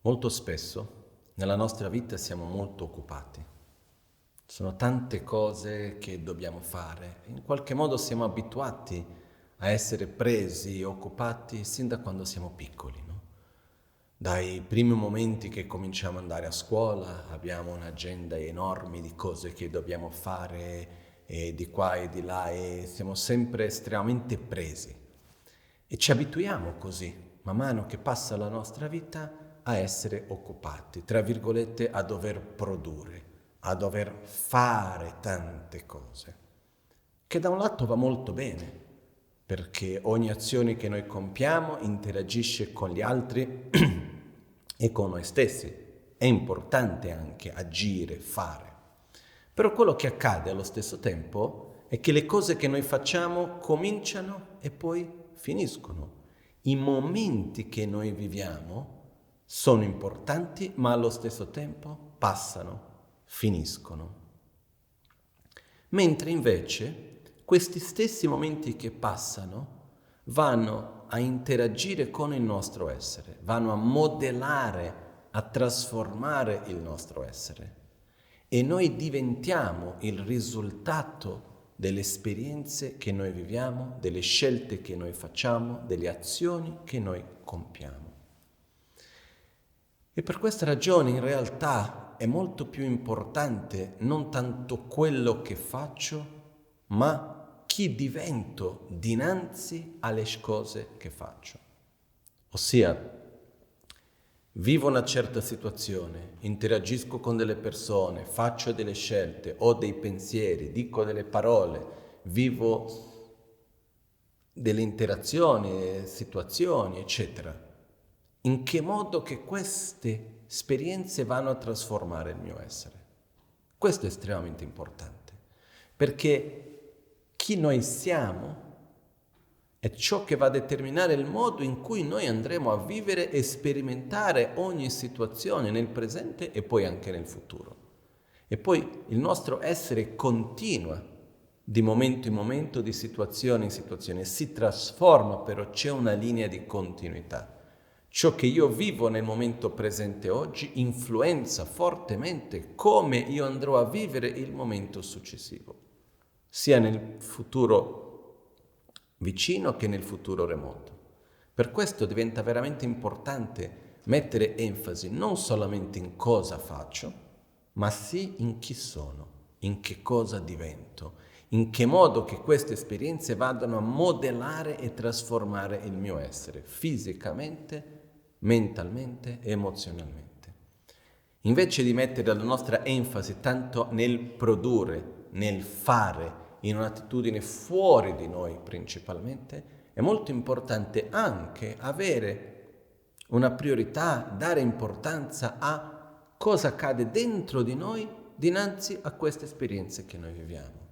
Molto spesso nella nostra vita siamo molto occupati. Sono tante cose che dobbiamo fare. In qualche modo siamo abituati a essere presi e occupati sin da quando siamo piccoli, no? Dai primi momenti che cominciamo ad andare a scuola, abbiamo un'agenda enorme di cose che dobbiamo fare di qua e di là e siamo sempre estremamente presi. E ci abituiamo così, man mano che passa la nostra vita, a essere occupati, tra virgolette, a dover produrre, a dover fare tante cose. Che da un lato va molto bene, perché ogni azione che noi compiamo interagisce con gli altri e con noi stessi. È importante anche agire, fare. Però quello che accade allo stesso tempo è che le cose che noi facciamo cominciano e poi finiscono. I momenti che noi viviamo sono importanti, ma allo stesso tempo passano, finiscono. Mentre invece questi stessi momenti che passano vanno a interagire con il nostro essere, vanno a modellare, a trasformare il nostro essere. E noi diventiamo il risultato delle esperienze che noi viviamo, delle scelte che noi facciamo, delle azioni che noi compiamo. E per questa ragione in realtà è molto più importante non tanto quello che faccio, ma chi divento dinanzi alle cose che faccio. Ossia, vivo una certa situazione, interagisco con delle persone, faccio delle scelte, ho dei pensieri, dico delle parole, vivo delle interazioni, situazioni, eccetera. In che modo che queste esperienze vanno a trasformare il mio essere? Questo è estremamente importante, perché chi noi siamo è ciò che va a determinare il modo in cui noi andremo a vivere e sperimentare ogni situazione nel presente e poi anche nel futuro. E poi il nostro essere continua di momento in momento, di situazione in situazione, si trasforma, però c'è una linea di continuità. Ciò che io vivo nel momento presente oggi influenza fortemente come io andrò a vivere il momento successivo, sia nel futuro vicino che nel futuro remoto. Per questo diventa veramente importante mettere enfasi non solamente in cosa faccio, ma sì in chi sono, in che cosa divento, in che modo che queste esperienze vadano a modellare e trasformare il mio essere, fisicamente, mentalmente e emozionalmente. Invece di mettere la nostra enfasi tanto nel produrre, nel fare, in un'attitudine fuori di noi principalmente, è molto importante anche avere una priorità, dare importanza a cosa accade dentro di noi dinanzi a queste esperienze che noi viviamo.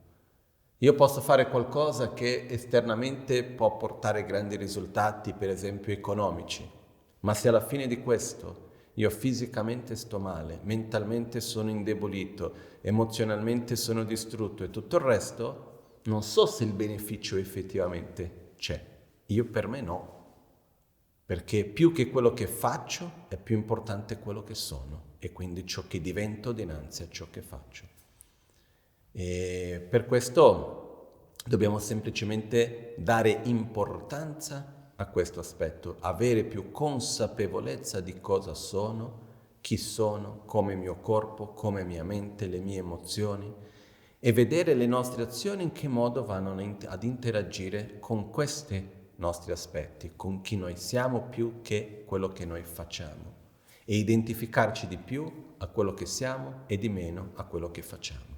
Io posso fare qualcosa che esternamente può portare grandi risultati, per esempio economici, ma se alla fine di questo io fisicamente sto male, mentalmente sono indebolito, emozionalmente sono distrutto e tutto il resto, non so se il beneficio effettivamente c'è. Io per me no, perché più che quello che faccio è più importante quello che sono e quindi ciò che divento dinanzi a ciò che faccio. E per questo dobbiamo semplicemente dare importanza a questo aspetto, avere più consapevolezza di cosa sono, chi sono, come mio corpo, come mia mente, le mie emozioni e vedere le nostre azioni in che modo vanno ad interagire con questi nostri aspetti, con chi noi siamo più che quello che noi facciamo e identificarci di più a quello che siamo e di meno a quello che facciamo.